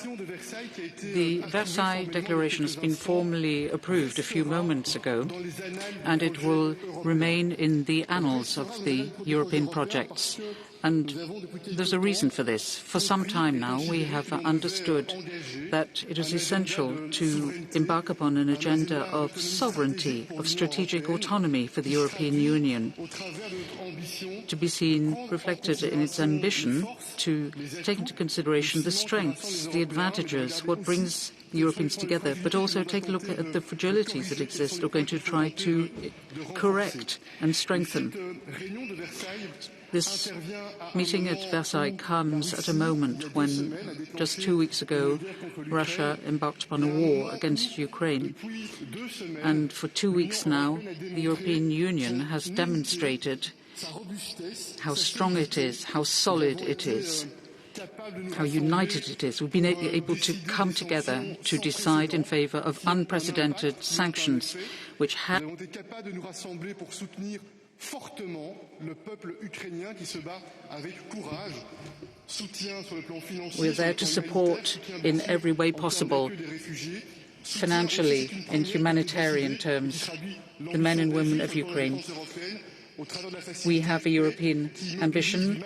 Europe. The Versailles Declaration has been formally approved a few moments ago, and it will remain in the annals of the European projects. And there's a reason for this. For some time now, we have understood that it is essential to embark upon an agenda of sovereignty, of strategic autonomy for the European Union, to be seen reflected in its ambition to take into consideration the strengths, the advantages, what brings the Europeans together, but also take a look at the fragilities that exist. We're going to try to correct and strengthen. This meeting at Versailles comes at a moment when, just 2 weeks ago, Russia embarked upon a war against Ukraine. And for 2 weeks now, the European Union has demonstrated how strong it is, how solid it is, how united it is. We've been able to come together to decide in favor of unprecedented sanctions, which have We're there to support in every way possible, financially, in humanitarian terms, the men and women of Ukraine. We have a European ambition,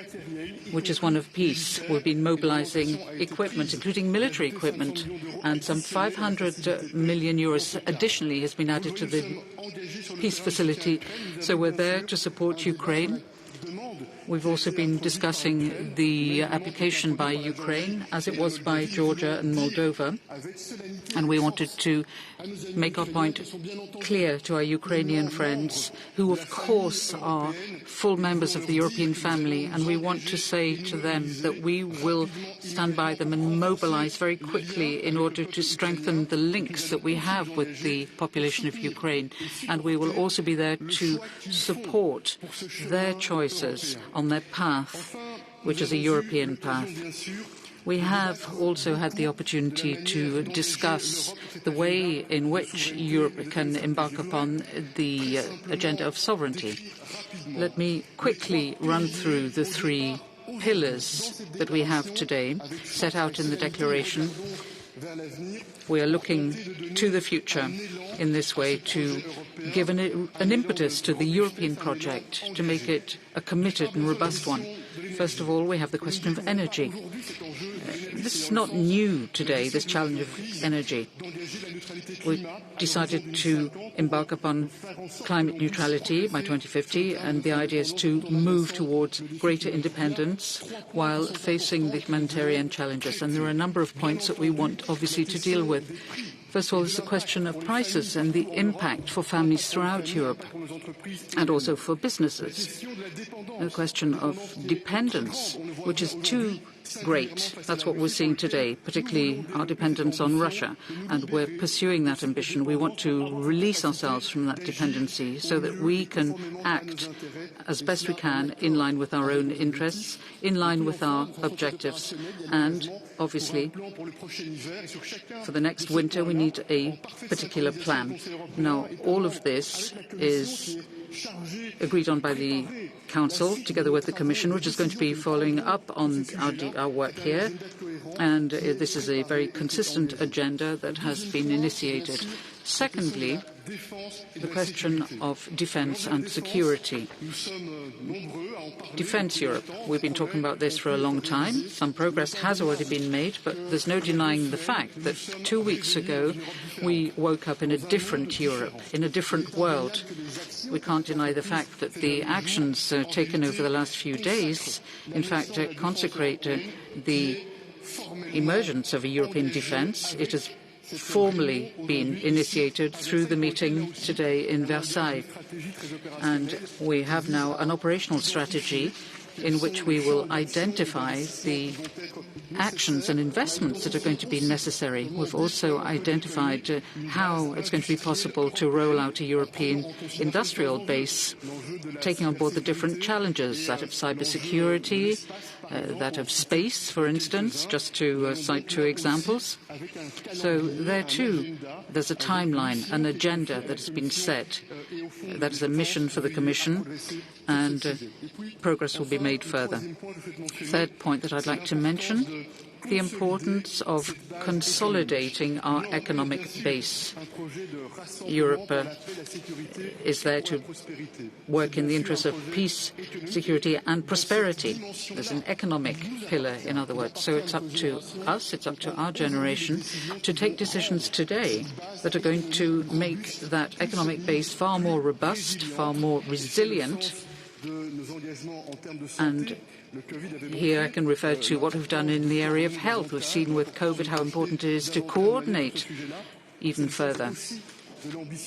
which is one of peace. We've been mobilizing equipment, including military equipment, and some 500 million euros additionally has been added to the peace facility. So we're there to support Ukraine. We've also been discussing the application by Ukraine, as it was by Georgia and Moldova, and we wanted to make our point clear to our Ukrainian friends, who of course are full members of the European family, and we want to say to them that we will stand by them and mobilize very quickly in order to strengthen the links that we have with the population of Ukraine, and we will also be there to support their choices on their path, which is a European path. We have also had the opportunity to discuss the way in which Europe can embark upon the agenda of sovereignty. Let me quickly run through the 3 pillars that we have today set out in the declaration. We are looking to the future in this way to give an impetus to the European project, to make it a committed and robust one. First of all, we have the question of energy. This is not new today, this challenge of energy. We decided to embark upon climate neutrality by 2050, and the idea is to move towards greater independence while facing the humanitarian challenges. And there are a number of points that we want, obviously, to deal with. First of all, there's the question of prices and the impact for families throughout Europe, and also for businesses. The question of dependence, which is too great. That's what we're seeing today, particularly our dependence on Russia. And we're pursuing that ambition. We want to release ourselves from that dependency so that we can act as best we can in line with our own interests, in line with our objectives. And obviously, for the next winter, we need a particular plan. Now, all of this is agreed on by the Council, together with the Commission, which is going to be following up on our work here. And this is a very consistent agenda that has been initiated. Secondly, the question of defence and security. Defence Europe. We've been talking about this for a long time. Some progress has already been made, but there's no denying the fact that 2 weeks ago we woke up in a different Europe, in a different world. We can't deny the fact that the actions taken over the last few days, in fact, consecrate the emergence of a European defence. It has formally been initiated through the meeting today in Versailles. And we have now an operational strategy in which we will identify the actions and investments that are going to be necessary. We've also identified how it's going to be possible to roll out a European industrial base, taking on board the different challenges, that of cybersecurity, that of space, for instance, just to cite 2 examples. So there too, there's a timeline, an agenda that has been set. That is a mission for the Commission, and progress will be made further. Third point that I'd like to mention the importance of consolidating our economic base. Europe is there to work in the interest of peace, security and prosperity. There's an economic pillar, in other words. So it's up to us, it's up to our generation to take decisions today that are going to make that economic base far more robust, far more resilient. And here I can refer to what we've done in the area of health. We've seen with COVID how important it is to coordinate even further.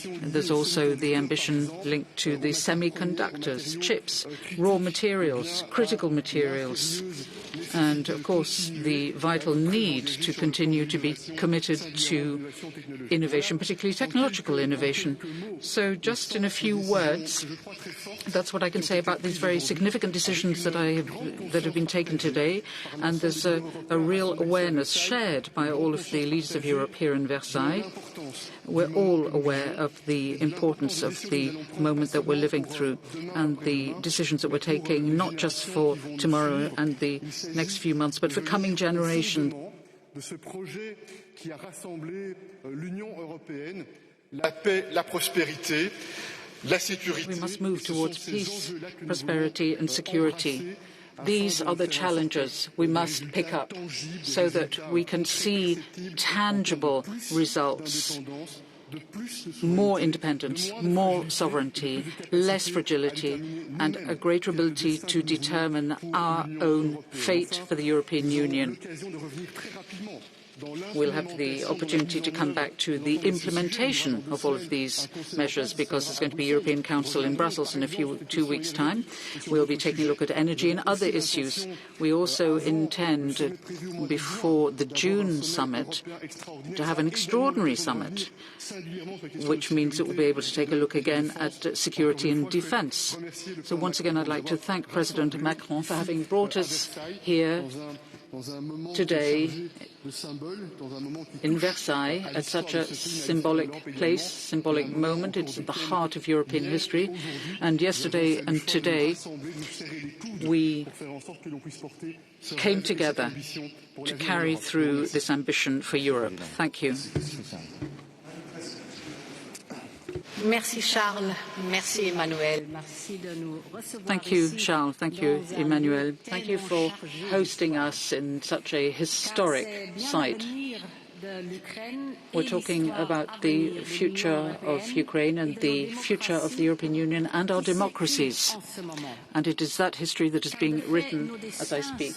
And there's also the ambition linked to the semiconductors, chips, raw materials, critical materials, and, of course, the vital need to continue to be committed to innovation, particularly technological innovation. So just in a few words, that's what I can say about these very significant decisions that have been taken today. And there's a real awareness shared by all of the leaders of Europe here in Versailles. We're all aware of the importance of the moment that we're living through and the decisions that we're taking, not just for tomorrow and the next few months, but for coming generations. We must move towards peace, prosperity and security. These are the challenges we must pick up so that we can see tangible results. More independence, more sovereignty, less fragility, and a greater ability to determine our own fate for the European Union. We'll have the opportunity to come back to the implementation of all of these measures because there's going to be a European Council in Brussels in 2 weeks' time. We'll be taking a look at energy and other issues. We also intend, before the June summit, to have an extraordinary summit, which means that we'll be able to take a look again at security and defence. So once again, I'd like to thank President Macron for having brought us here today in Versailles at such a symbolic place, symbolic moment. It's at the heart of European history. And yesterday and today, we came together to carry through this ambition for Europe. Thank you. Merci Charles, merci Emmanuel. Thank you, Charles. Thank you, Emmanuel. Thank you for hosting us in such a historic site. We're talking about the future of Ukraine and the future of the European Union and our democracies. And it is that history that is being written as I speak.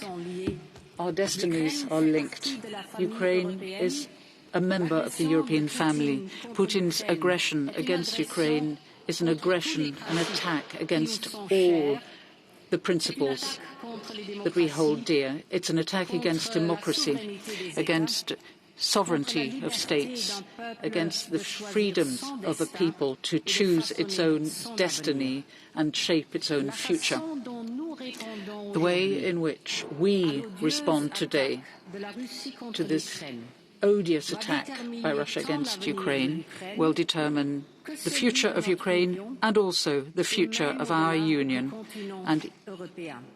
Our destinies are linked. Ukraine is a member of the European family. Putin's aggression against Ukraine is an aggression, an attack against all the principles that we hold dear. It's an attack against democracy, against sovereignty of states, against the freedoms of a people to choose its own destiny and shape its own future. The way in which we respond today to this odious attack by Russia against Ukraine will determine the future of Ukraine and also the future of our Union, and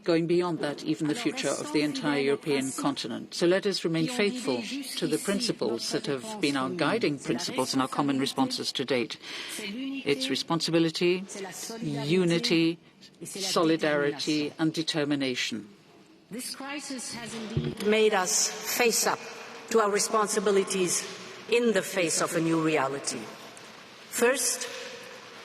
going beyond that, even the future of the entire European continent. So let us remain faithful to the principles that have been our guiding principles in our common responses to date. It's responsibility, unity, solidarity and determination. This crisis has indeed made us face up to our responsibilities in the face of a new reality. First,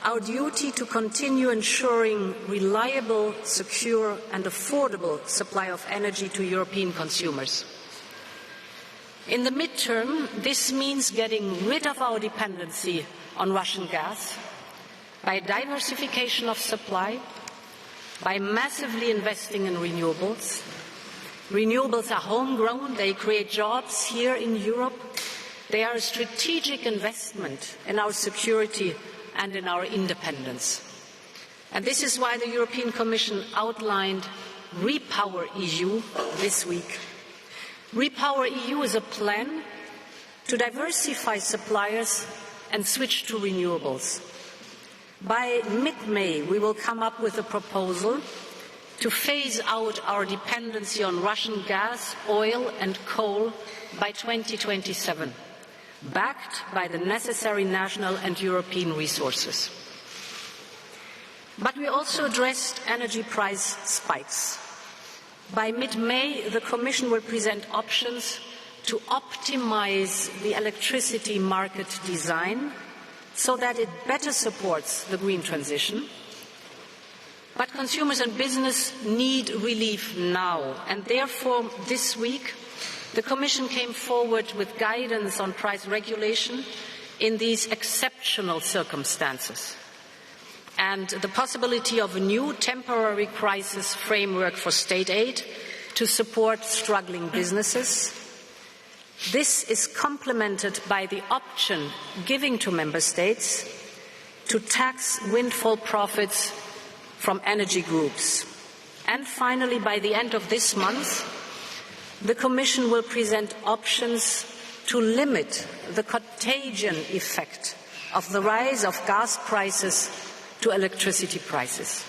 our duty to continue ensuring reliable, secure and affordable supply of energy to European consumers. In the midterm, this means getting rid of our dependency on Russian gas by diversification of supply, by massively investing in renewables. Renewables are homegrown, they create jobs here in Europe. They are a strategic investment in our security and in our independence. And this is why the European Commission outlined Repower EU this week. Repower EU is a plan to diversify suppliers and switch to renewables. By mid-May, we will come up with a proposal to phase out our dependency on Russian gas, oil and coal by 2027, backed by the necessary national and European resources. But we also addressed energy price spikes. By mid-May, the Commission will present options to optimize the electricity market design so that it better supports the green transition. But consumers and business need relief now, and therefore this week the Commission came forward with guidance on price regulation in these exceptional circumstances and the possibility of a new temporary crisis framework for state aid to support struggling businesses. This is complemented by the option given to member states to tax windfall profits from energy groups. And finally, by the end of this month, the Commission will present options to limit the contagion effect of the rise of gas prices to electricity prices.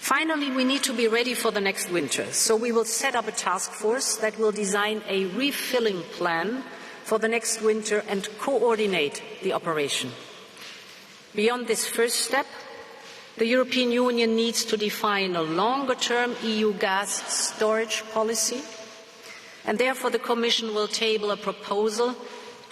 Finally, we need to be ready for the next winter, so we will set up a task force that will design a refilling plan for the next winter and coordinate the operation. Beyond this first step, the European Union needs to define a longer-term EU gas storage policy, and therefore the Commission will table a proposal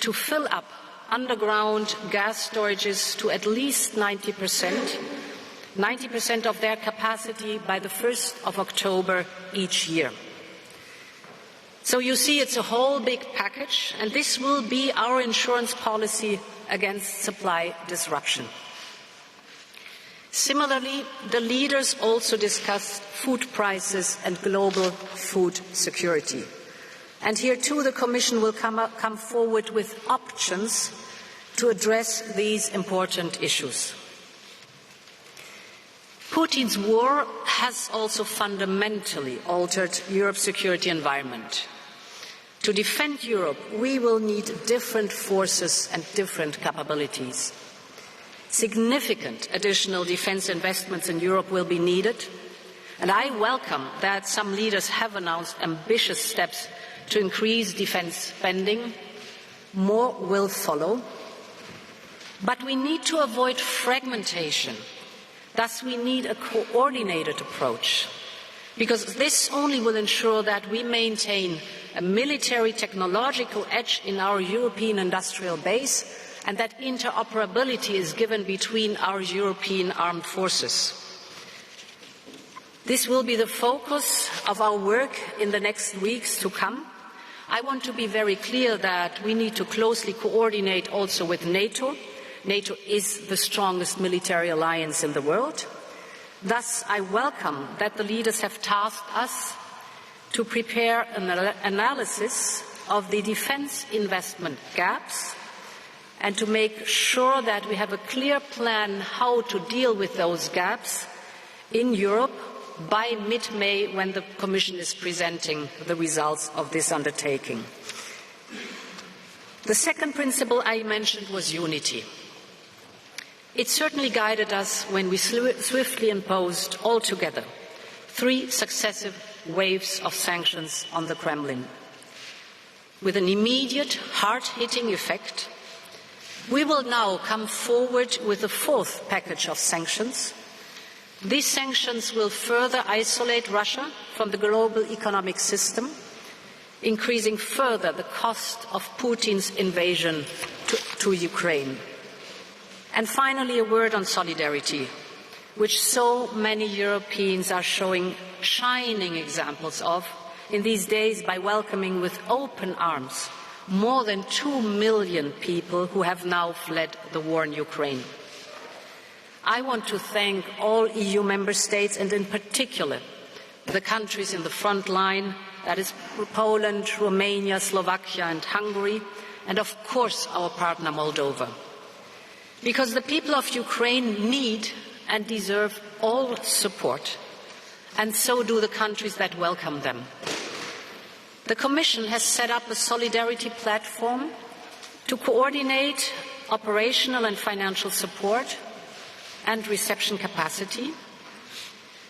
to fill up underground gas storages to at least 90% of their capacity by the 1st of October each year. So you see, it's a whole big package, and this will be our insurance policy against supply disruption. Similarly, the leaders also discussed food prices and global food security. And here too the Commission will come forward with options to address these important issues. Putin's war has also fundamentally altered Europe's security environment. To defend Europe, we will need different forces and different capabilities. Significant additional defence investments in Europe will be needed, and I welcome that some leaders have announced ambitious steps to increase defence spending. More will follow. But we need to avoid fragmentation. Thus, we need a coordinated approach, because this only will ensure that we maintain a military technological edge in our European industrial base and that interoperability is given between our European armed forces. This will be the focus of our work in the next weeks to come. I want to be very clear that we need to closely coordinate also with NATO. NATO is the strongest military alliance in the world. Thus, I welcome that the leaders have tasked us to prepare an analysis of the defence investment gaps and to make sure that we have a clear plan how to deal with those gaps in Europe by mid-May, when the Commission is presenting the results of this undertaking. The second principle I mentioned was unity. It certainly guided us when we swiftly imposed altogether 3 successive waves of sanctions on the Kremlin. With an immediate, hard-hitting effect, we will now come forward with a 4th package of sanctions. These sanctions will further isolate Russia from the global economic system, increasing further the cost of Putin's invasion to Ukraine. And finally, a word on solidarity, which so many Europeans are showing shining examples of in these days by welcoming with open arms more than 2 million people who have now fled the war in Ukraine. I want to thank all EU member states, and in particular the countries in the front line, that is Poland, Romania, Slovakia and Hungary, and of course our partner Moldova. Because the people of Ukraine need and deserve all support, and so do the countries that welcome them. The Commission has set up a solidarity platform to coordinate operational and financial support and reception capacity.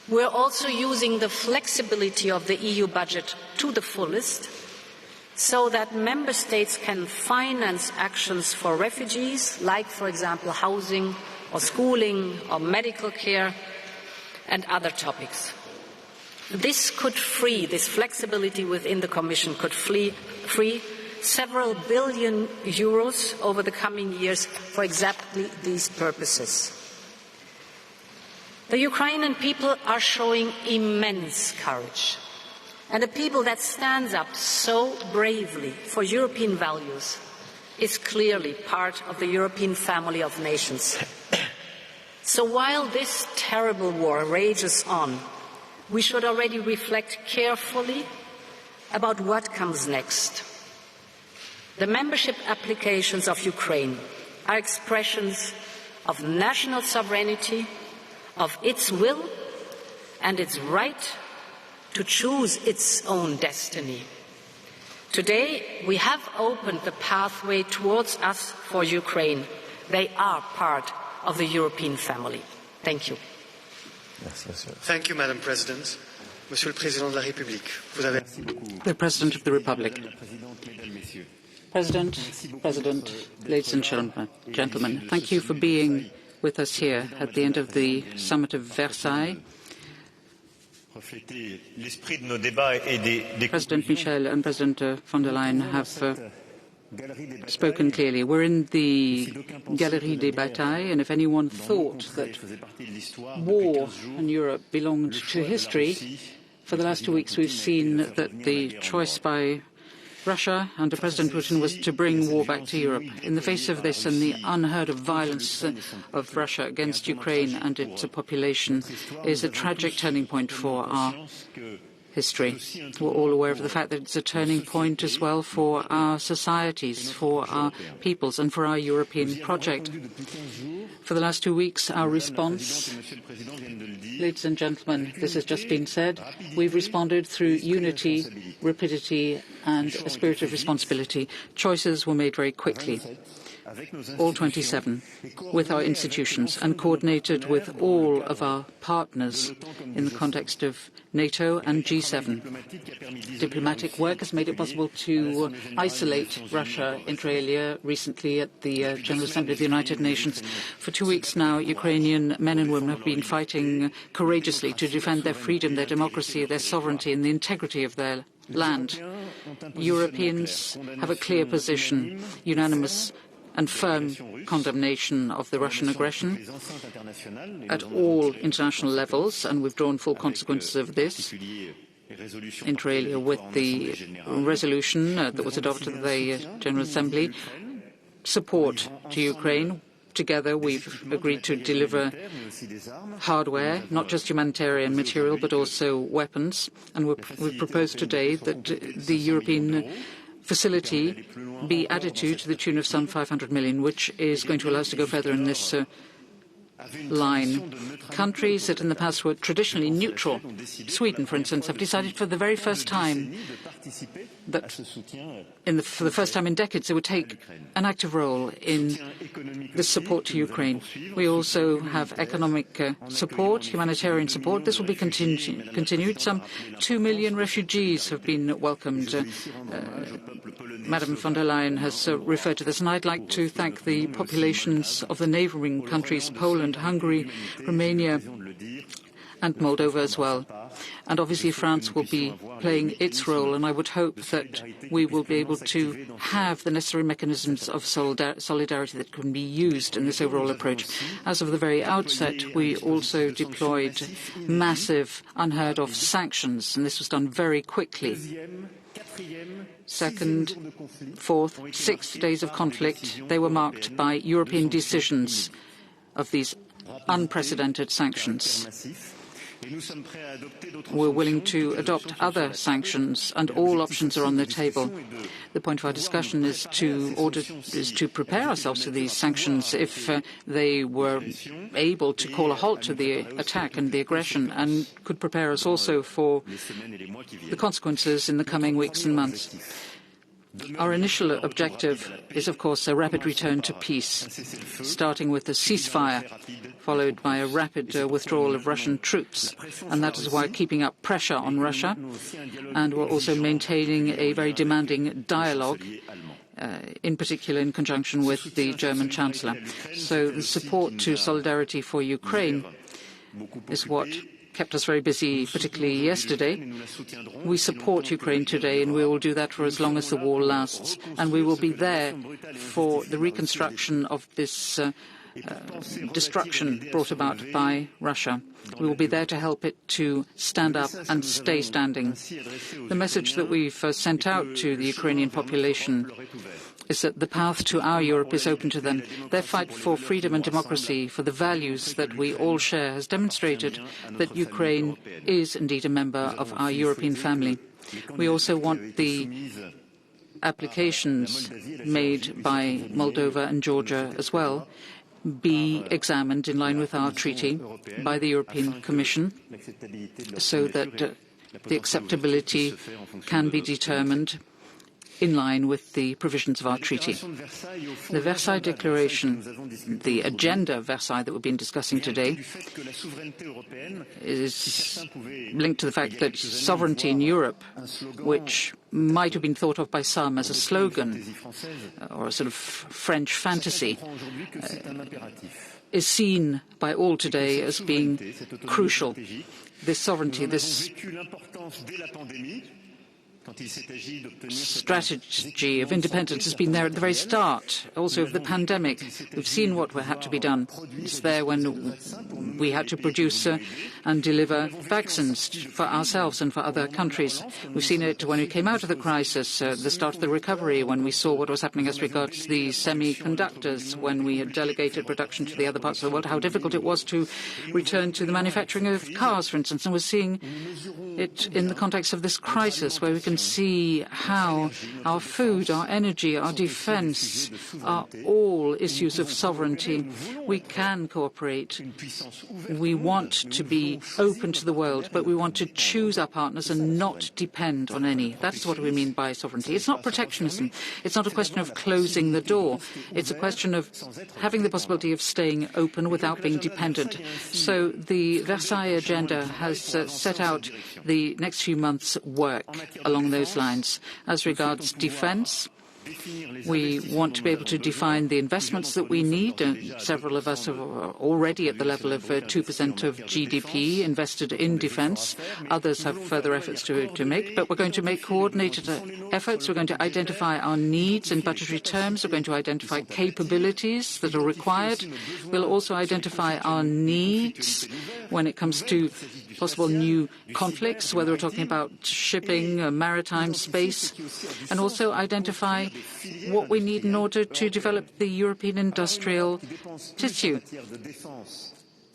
We're also using the flexibility of the EU budget to the fullest so that member states can finance actions for refugees, like, for example, housing or schooling or medical care and other topics. This flexibility within the Commission could free several billion euros over the coming years for exactly these purposes. The Ukrainian people are showing immense courage, and a people that stands up so bravely for European values is clearly part of the European family of nations. So while this terrible war rages on, we should already reflect carefully about what comes next. The membership applications of Ukraine are expressions of national sovereignty, of its will and its right to choose its own destiny. Today, we have opened the pathway towards us for Ukraine. They are part of the European family. Thank you. Thank you, Madam President. Monsieur le Président de la République, vous avez... The President of the Republic. President, ladies and gentlemen, thank you for being with us here at the end of the summit of Versailles. President Michel and President von der Leyen have spoken clearly. We're in the Galerie des Batailles, and if anyone thought that war in Europe belonged to history, for the last 2 weeks we've seen that the choice by Russia under President Putin was to bring war back to Europe. In the face of this and the unheard of violence of Russia against Ukraine and its population is a tragic turning point for our history. We're all aware of the fact that it's a turning point as well for our societies, for our peoples and for our European project. For the last 2 weeks, our response, ladies and gentlemen, this has just been said, we've responded through unity, rapidity and a spirit of responsibility. Choices were made very quickly, all 27, with our institutions and coordinated with all of our partners in the context of NATO and G7. Diplomatic work has made it possible to isolate Russia, inter alia, recently at the General Assembly of the United Nations. For 2 weeks now, Ukrainian men and women have been fighting courageously to defend their freedom, their democracy, their sovereignty and the integrity of their land. Europeans have a clear position, unanimous and firm condemnation of the Russian aggression at all international levels, and we've drawn full consequences of this, inter alia with the resolution that was adopted at the General Assembly. Support to Ukraine. Together, we've agreed to deliver hardware, not just humanitarian material, but also weapons. And we've proposed today that the European facility be added to the tune of some 500 million, which is going to allow us to go further in this line. Countries that in the past were traditionally neutral, Sweden, for instance, have decided for the very first time that for the first time in decades they would take an active role in the support to Ukraine. We also have economic support, humanitarian support. This will be continued. Some 2 million refugees have been welcomed. Madam von der Leyen has referred to this, and I'd like to thank the populations of the neighbouring countries, Poland, Hungary, Romania and Moldova as well. And obviously France will be playing its role, and I would hope that we will be able to have the necessary mechanisms of solidarity that can be used in this overall approach. As of the very outset, we also deployed massive, unheard-of sanctions, and this was done very quickly. Second, fourth, 6 days of conflict, they were marked by European decisions of these unprecedented sanctions. We're willing to adopt other sanctions, and all options are on the table. The point of our discussion is to prepare ourselves for these sanctions if they were able to call a halt to the attack and the aggression, and could prepare us also for the consequences in the coming weeks and months. Our initial objective is, of course, a rapid return to peace, starting with a ceasefire, followed by a rapid withdrawal of Russian troops. And that is why keeping up pressure on Russia, and we're also maintaining a very demanding dialogue, in particular in conjunction with the German Chancellor. So the support to solidarity for Ukraine is what kept us very busy, particularly yesterday. We support Ukraine today, and we will do that for as long as the war lasts. And we will be there for the reconstruction of this destruction brought about by Russia. We will be there to help it to stand up and stay standing. The message that we've sent out to the Ukrainian population is that the path to our Europe is open to them. Their fight for freedom and democracy, for the values that we all share, has demonstrated that Ukraine is indeed a member of our European family. We also want the applications made by Moldova and Georgia as well be examined in line with our treaty by the European Commission so that the acceptability can be determined in line with the provisions of our treaty. The Versailles Declaration, the agenda of Versailles that we've been discussing today, is linked to the fact that sovereignty in Europe, which might have been thought of by some as a slogan or a sort of French fantasy, is seen by all today as being crucial. This sovereignty, this strategy of independence has been there at the very start, also of the pandemic. We've seen what had to be done. It's there when we had to produce and deliver vaccines for ourselves and for other countries. We've seen it when we came out of the crisis, the start of the recovery, when we saw what was happening as regards the semiconductors, when we had delegated production to the other parts of the world, how difficult it was to return to the manufacturing of cars, for instance. And we're seeing it in the context of this crisis, where we can see how our food, our energy, our defense are all issues of sovereignty. We can cooperate. We want to be open to the world, but we want to choose our partners and not depend on any. That's what we mean by sovereignty. It's not protectionism. It's not a question of closing the door. It's a question of having the possibility of staying open without being dependent. So the Versailles agenda has set out the next few months' work along those lines. As regards defense, we want to be able to define the investments that we need. Several of us are already at the level of 2% of GDP invested in defense. Others have further efforts to make, but we're going to make coordinated efforts. We're going to identify our needs in budgetary terms. We're going to identify capabilities that are required. We'll also identify our needs when it comes to possible new conflicts, whether we're talking about shipping, maritime space, and also identify what we need in order to develop the European industrial tissue.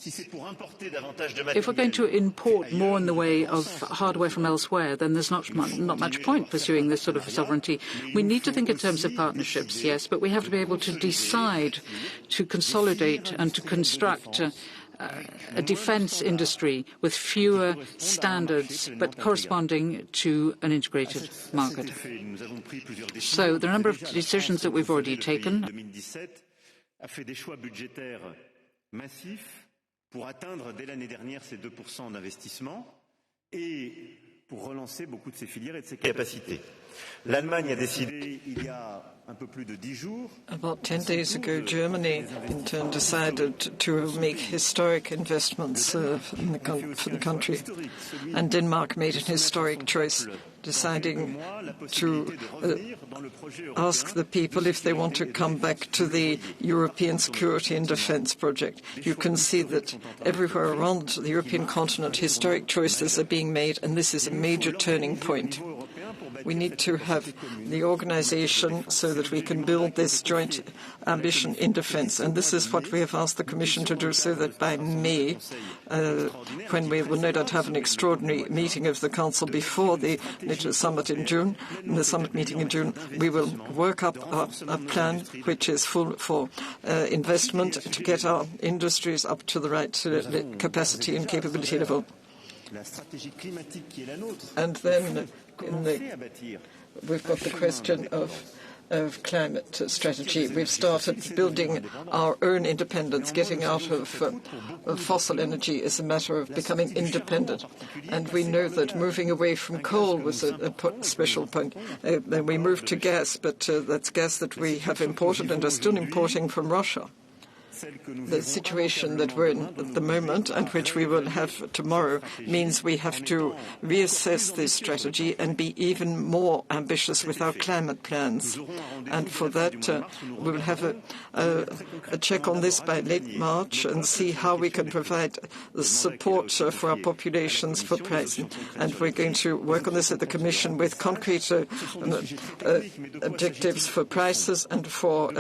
If we're going to import more in the way of hardware from elsewhere, then there's not much point pursuing this sort of sovereignty. We need to think in terms of partnerships, yes, but we have to be able to decide to consolidate and to construct a defense industry with fewer standards but corresponding to an integrated market. So there are a number of decisions that we've already taken. Pour relancer beaucoup de ses filières et de ses capacités. L'Allemagne a décidé il y a un peu plus de 10 jours. About 10 days ago, Germany in turn decided to make historic investments for the country, and Denmark made an historic choice, deciding to ask the people if they want to come back to the European security and defense project. You can see that everywhere around the European continent, historic choices are being made, and this is a major turning point. We need to have the organization so that we can build this joint ambition in defense. And this is what we have asked the Commission to do, so that by May, when we will no doubt have an extraordinary meeting of the Council before the NATO summit in June, the summit meeting in June, we will work up a plan which is full for investment to get our industries up to the right capacity and capability level. And then in the we've got the question of climate strategy. We've started building our own independence. Getting out of fossil energy is a matter of becoming independent. And we know that moving away from coal was a special point. Then we moved to gas, but that's gas that we have imported and are still importing from Russia. The situation that we're in at the moment and which we will have tomorrow means we have to reassess this strategy and be even more ambitious with our climate plans. And for that, we will have a check on this by late March and see how we can provide the support for our populations for price. And we're going to work on this at the Commission with concrete objectives for prices and for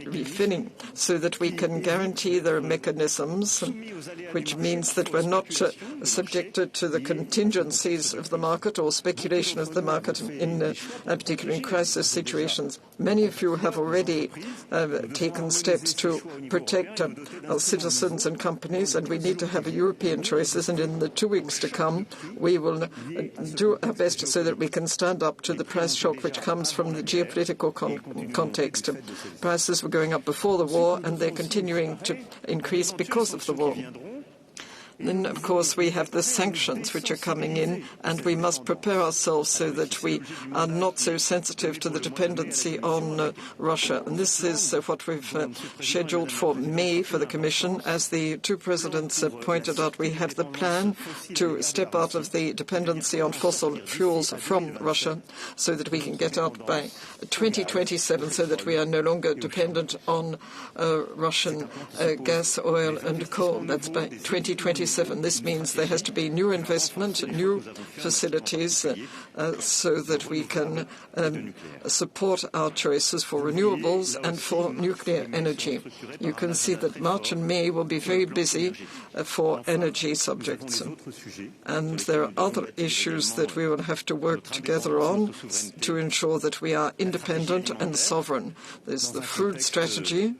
refilling, so that we can guarantee there are mechanisms, which means that we're not subjected to the contingencies of the market or speculation of the market in particular in crisis situations. Many of you have already taken steps to protect our citizens and companies, and we need to have European choices. And in the 2 weeks to come, we will do our best so that we can stand up to the price shock which comes from the geopolitical context. Prices were going up before the war, and they're continuing to increase because of the war. Then, of course, we have the sanctions which are coming in, and we must prepare ourselves so that we are not so sensitive to the dependency on Russia. And this is what we've scheduled for May for the Commission. As the two presidents pointed out, we have the plan to step out of the dependency on fossil fuels from Russia so that we can get out by 2027, so that we are no longer dependent on Russian gas, oil and coal. That's by 2027. This means there has to be new investment, new facilities, so that we can support our choices for renewables and for nuclear energy. You can see that March and May will be very busy for energy subjects. And there are other issues that we will have to work together on to ensure that we are independent and sovereign. There's the food strategy.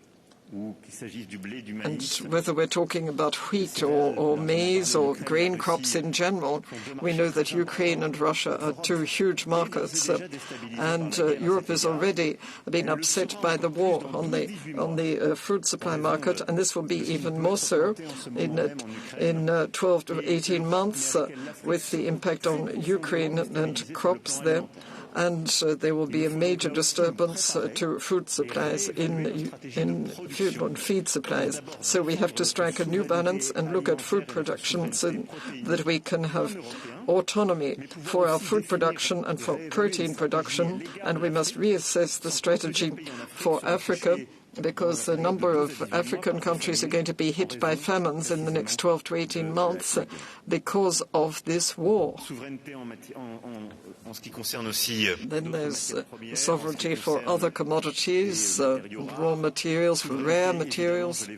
And whether we're talking about wheat or maize or grain crops in general, we know that Ukraine and Russia are two huge markets, and Europe has already been upset by the war on the food supply market, and this will be even more so in 12 to 18 months with the impact on Ukraine and crops there. And there will be a major disturbance to food supplies in feed supplies. So we have to strike a new balance and look at food production so that we can have autonomy for our food production and for protein production. And we must reassess the strategy for Africa, because a number of African countries are going to be hit by famines in the next 12 to 18 months because of this war. Then there's sovereignty for other commodities, raw materials, for rare materials.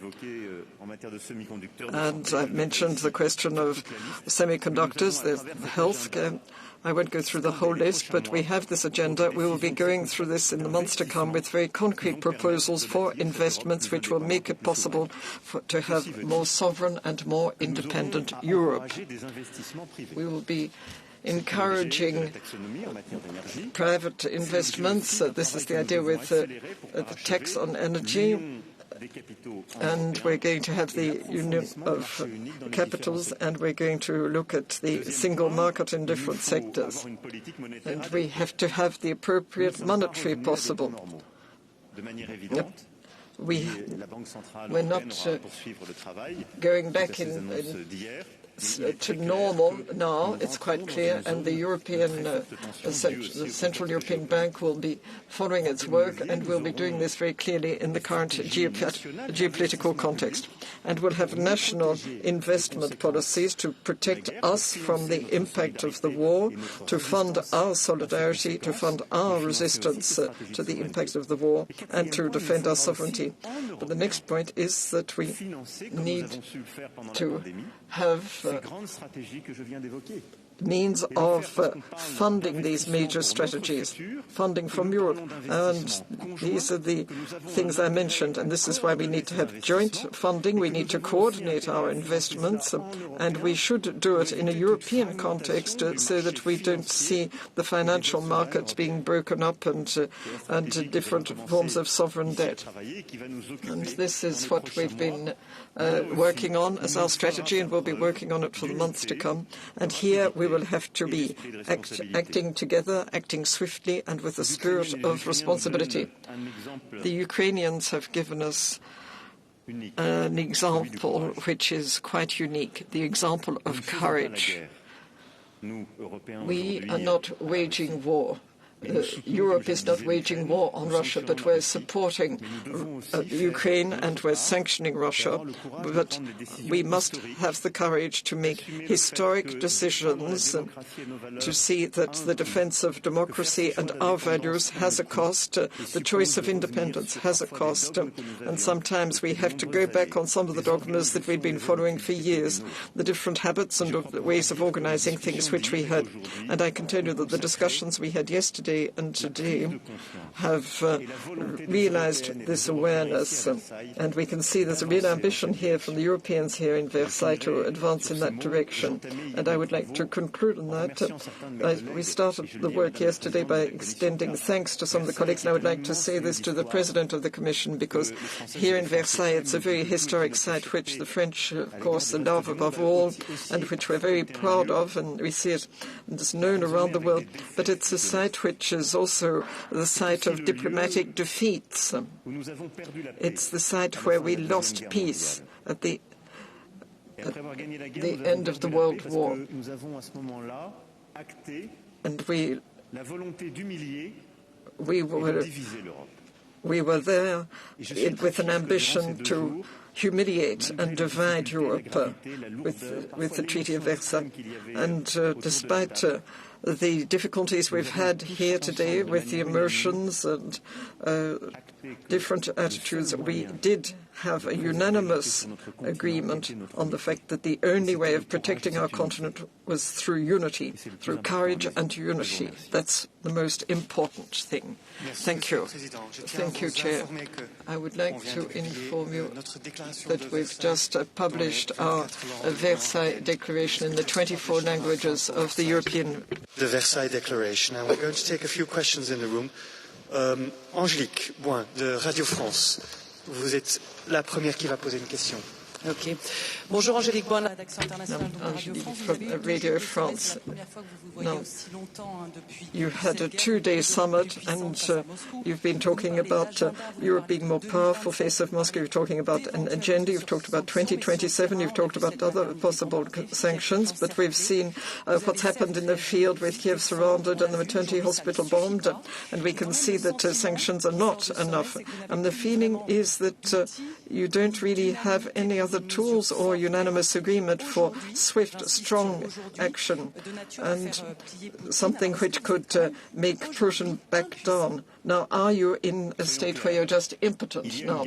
And I've mentioned the question of semiconductors, there's healthcare. I won't go through the whole list, but we have this agenda. We will be going through this in the months to come with very concrete proposals for investments which will make it possible to have more sovereign and more independent Europe. We will be encouraging private investments. This is the idea with the tax on energy. And we're going to have the union of capitals, and we're going to look at the single market in different sectors. And we have to have the appropriate monetary possible. We're not going back to normal now, it's quite clear, and the the Central European Bank will be following its work, and will be doing this very clearly in the current geopolitical context. And we'll have national investment policies to protect us from the impact of the war, to fund our solidarity, to fund our resistance to the impact of the war, and to defend our sovereignty. But the next point is that we need to have means of funding these major strategies, funding from Europe. And these are the things I mentioned. And this is why we need to have joint funding. We need to coordinate our investments. And we should do it in a European context so that we don't see the financial market being broken up and different forms of sovereign debt. And this is what we've been working on as our strategy, and we'll be working on it for the months to come. And here we will have to be acting together, acting swiftly and with a spirit of responsibility. The Ukrainians have given us an example which is quite unique, the example of courage. We are not waging war. Europe is not waging war on Russia, but we're supporting Ukraine and we're sanctioning Russia. But we must have the courage to make historic decisions to see that the defense of democracy and our values has a cost. The choice of independence has a cost. And sometimes we have to go back on some of the dogmas that we've been following for years, the different habits and ways of organizing things which we had. And I can tell you that the discussions we had yesterday and today have realized this awareness, and we can see there's a real ambition here from the Europeans here in Versailles to advance in that direction. And I would like to conclude on that. We started the work yesterday by extending thanks to some of the colleagues, and I would like to say this to the President of the Commission, because here in Versailles it's a very historic site which the French, of course, love above all, and which we're very proud of, and we see it and it's known around the world. But it's a site which is also the site of diplomatic defeats. It's the site where we lost peace at the end of the World War. And we were there with an ambition to humiliate and divide Europe with the Treaty of Versailles. And despite the difficulties we've had here today with the emotions and different attitudes, we did have a unanimous agreement on the fact that the only way of protecting our continent was through unity, through courage and unity. That's the most important thing. Thank you. Thank you, Chair. I would like to inform you that we've just published our Versailles Declaration in the 24 languages of the European. The Versailles Declaration, and we're going to take a few questions in the room. Angélique Boin de Radio France, vous êtes la première qui va poser une question. Ok. Bonjour Angélique Boin, rédaction internationale de Radio France. Now, you had a two-day summit, and you've been talking about Europe being more powerful, face of Moscow. You're talking about an agenda. You've talked about 2027. You've talked about other possible sanctions. But we've seen what's happened in the field with Kiev surrounded and the maternity hospital bombed. And we can see that sanctions are not enough. And the feeling is that you don't really have any other tools or unanimous agreement for swift, strong action, and something which could make Putin back down. Now, are you in a state where you're just impotent? Now,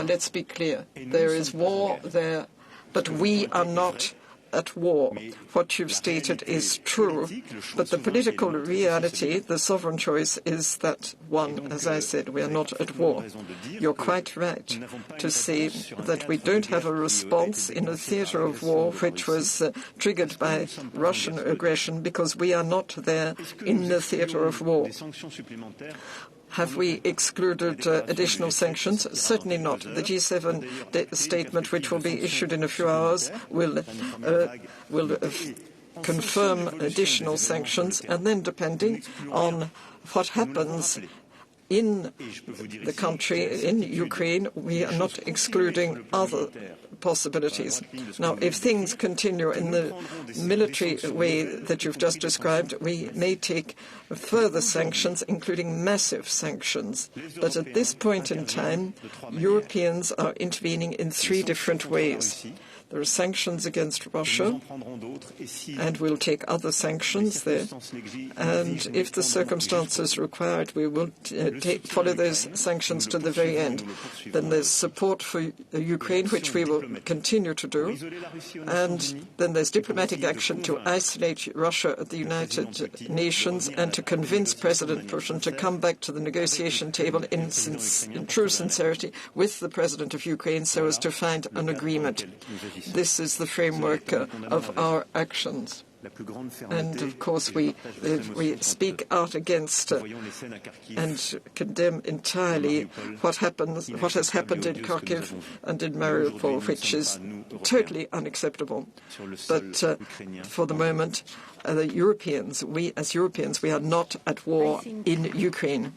let's be clear. There is war there, but we are not at war. What you've stated is true, but the political reality, the sovereign choice, is that one, as I said, we are not at war. You're quite right to say that we don't have a response in a theater of war which was triggered by Russian aggression, because we are not there in the theater of war. Have we excluded additional sanctions? Certainly not. The G7 statement, which will be issued in a few hours, will confirm additional sanctions, and then depending on what happens in the country, in Ukraine, we are not excluding other possibilities. Now, if things continue in the military way that you've just described, we may take further sanctions, including massive sanctions. But at this point in time, Europeans are intervening in three different ways. There are sanctions against Russia, and we'll take other sanctions there. And if the circumstances required, we will follow those sanctions to the very end. Then there's support for Ukraine, which we will continue to do. And then there's diplomatic action to isolate Russia at the United Nations and to convince President Putin to come back to the negotiation table in true sincerity with the President of Ukraine so as to find an agreement. This is the framework of our actions. And of course, we speak out against and condemn entirely what has happened in Kharkiv and in Mariupol, which is totally unacceptable. But for the moment, we as Europeans, we are not at war in Ukraine.